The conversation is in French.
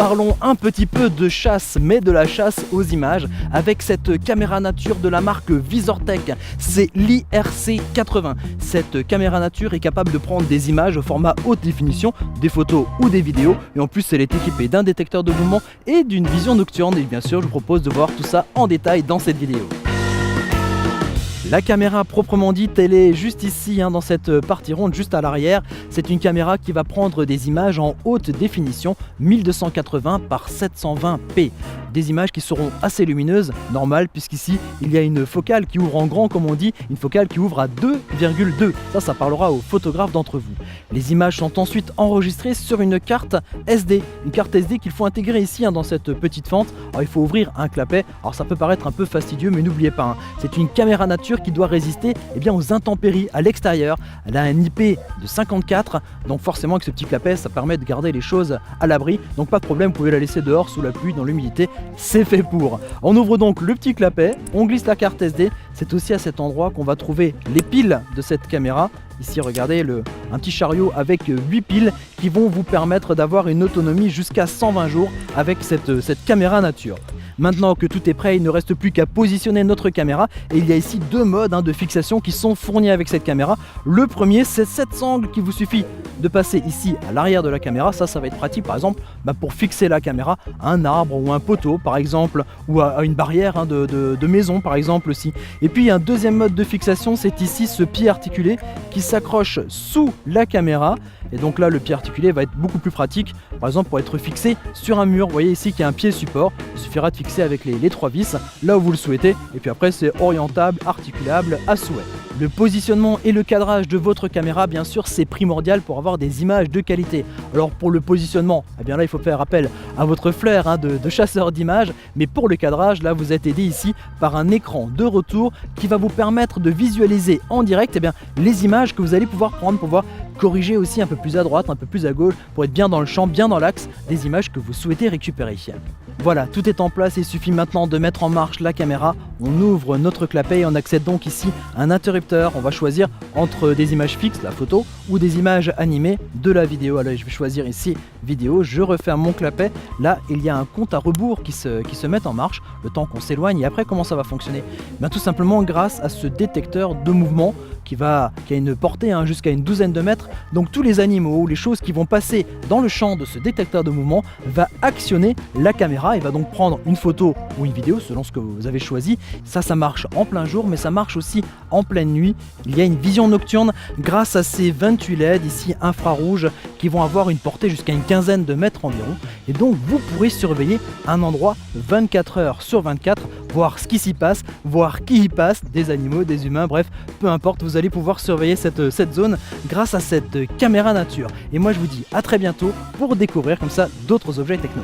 parlons un petit peu de chasse, mais de la chasse aux images avec cette caméra nature de la marque VisorTech. C'est l'IRC80. Cette caméra nature est capable de prendre des images au format haute définition, des photos ou des vidéos, et en plus elle est équipée d'un détecteur de mouvement et d'une vision nocturne. Et bien sûr, je vous propose de voir tout ça en détail dans cette vidéo. La caméra proprement dite, elle est juste ici, dans cette partie ronde, juste à l'arrière. C'est une caméra qui va prendre des images en haute définition, 1280 par 720p. Des images qui seront assez lumineuses, normal, puisqu'ici il y a une focale qui ouvre en grand, comme on dit, une focale qui ouvre à 2,2. Ça parlera aux photographes d'entre vous. Les images sont ensuite enregistrées sur une carte SD. Une carte SD qu'il faut intégrer ici, dans cette petite fente. Alors il faut ouvrir un clapet. Alors ça peut paraître un peu fastidieux, mais n'oubliez pas, c'est une caméra nature qui doit résister aux intempéries à l'extérieur. Elle a un IP de 54, donc forcément avec ce petit clapet, ça permet de garder les choses à l'abri. Donc pas de problème, vous pouvez la laisser dehors sous la pluie, dans l'humidité. C'est fait pour. On ouvre donc le petit clapet, on glisse la carte SD. C'est aussi à cet endroit qu'on va trouver les piles de cette caméra. Ici, regardez, un petit chariot avec 8 piles qui vont vous permettre d'avoir une autonomie jusqu'à 120 jours avec cette caméra nature. Maintenant que tout est prêt, il ne reste plus qu'à positionner notre caméra, et il y a ici deux modes de fixation qui sont fournis avec cette caméra. Le premier, c'est cet angle qu'il vous suffit de passer ici à l'arrière de la caméra. Ça va être pratique par exemple pour fixer la caméra à un arbre ou un poteau par exemple, ou à une barrière de maison par exemple aussi. Et puis il y a un deuxième mode de fixation, c'est ici ce pied articulé qui s'accroche sous la caméra. Et donc là, le pied articulé va être beaucoup plus pratique, par exemple pour être fixé sur un mur. Vous voyez ici qu'il y a un pied support, il suffira de fixer avec les trois vis là où vous le souhaitez, et puis après c'est orientable, articulable à souhait. Le positionnement et le cadrage de votre caméra, bien sûr, c'est primordial pour avoir des images de qualité. Alors pour le positionnement, là il faut faire appel à votre flair de chasseur d'images, mais pour le cadrage, là vous êtes aidé ici par un écran de retour qui va vous permettre de visualiser en direct les images que vous allez pouvoir prendre pour pouvoir corriger aussi un peu plus à droite, un peu plus à gauche, pour être bien dans le champ, bien dans l'axe des images que vous souhaitez récupérer. Voilà, tout est en place, il suffit maintenant de mettre en marche la caméra. On ouvre notre clapet et on accède donc ici à un interrupteur. On va choisir entre des images fixes, la photo, ou des images animées de la vidéo. Alors je vais choisir ici vidéo, je referme mon clapet. Là, il y a un compte à rebours qui se met en marche, le temps qu'on s'éloigne. Et après, comment ça va fonctionner? Tout simplement grâce à ce détecteur de mouvement qui a une portée jusqu'à une douzaine de mètres. Donc tous les animaux ou les choses qui vont passer dans le champ de ce détecteur de mouvement va actionner la caméra et va donc prendre une photo ou une vidéo selon ce que vous avez choisi. Ça marche en plein jour, mais ça marche aussi en pleine nuit. Il y a une vision nocturne grâce à ces 28 LED ici infrarouges qui vont avoir une portée jusqu'à une quinzaine de mètres environ. Et donc vous pourrez surveiller un endroit 24 heures sur 24, voir ce qui s'y passe, voir qui y passe, des animaux, des humains, bref, peu importe, vous allez pouvoir surveiller cette zone grâce à cette caméra nature. Et moi je vous dis à très bientôt pour découvrir comme ça d'autres objets techno.